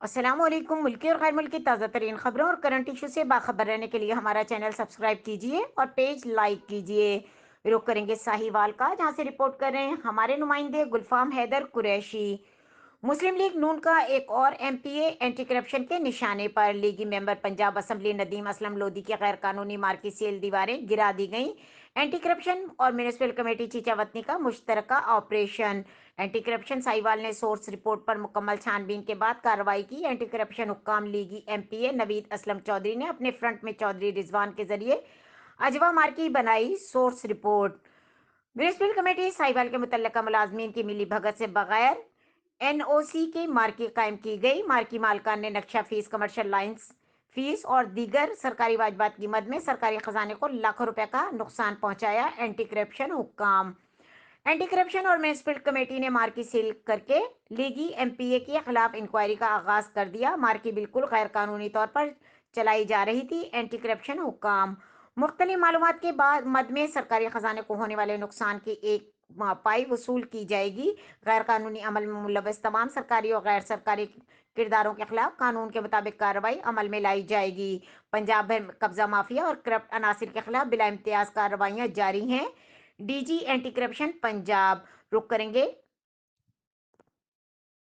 السلام علیکم۔ ملکی اور غیر ملکی تازہ ترین خبروں اور کرنٹ ایشو سے باخبر رہنے کے لیے ہمارا چینل سبسکرائب کیجئے اور پیج لائک کیجئے۔ رخ کریں گے ساہیوال کا، جہاں سے رپورٹ کر رہے ہیں ہمارے نمائندے گلفام حیدر قریشی۔ مسلم لیگ نون کا ایک اور ایم پی اے اینٹی کرپشن کے نشانے پر۔ لیگی ممبر پنجاب اسمبلی ندیم اسلم لودھی کی غیر قانونی مارکی سیل دیواریں گرا دی گئیں۔ اینٹی کرپشن اور میونسپل کمیٹی چیچا وطنی کا مشترکہ آپریشن۔ اینٹی کرپشن ساہیوال نے سورس رپورٹ پر مکمل چھان بین کے بعد کارروائی کی۔ اینٹی کرپشن حکام لیگی ایم پی اے نوید اسلم چودھری نے اپنے فرنٹ میں چودھری رضوان کے ذریعے اجوا مارکی بنائی۔ Source report: municipal committee Sahiwal کے متعلقہ ملازمین کی ملی بھگت سے بغیر این او سی کی مارکی قائم کی گئی۔ مارکی مالکان نے نقشہ فیس، کمرشل لائنس فیس اور دیگر سرکاری واجبات کی مد میں سرکاری خزانے کو لاکھوں روپے کا نقصان پہنچایا۔ اینٹی کرپشن حکام: اینٹی کرپشن اور میونسپل کمیٹی نے مارکی سیل کر کے لیگی ایم پی اے کے خلاف انکوائری کا آغاز کر دیا۔ مارکی بالکل غیر قانونی طور پر چلائی جا رہی تھی۔ اینٹی کرپشن حکام: مختلف معلومات کے بعد مد میں سرکاری خزانے کو ہونے والے نقصان کی ایک پائی وصول کی جائے گی۔ غیر قانونی عمل میں ملوث تمام سرکاری اور غیر سرکاری کرداروں کے خلاف قانون کے مطابق کارروائی عمل میں لائی جائے گی۔ پنجاب بھر میں قبضہ مافیا اور کرپٹ عناصر کے خلاف بلا امتیاز کارروائیاں جاری ہیں۔ D G anti corruption Punjab. رخ کریں گے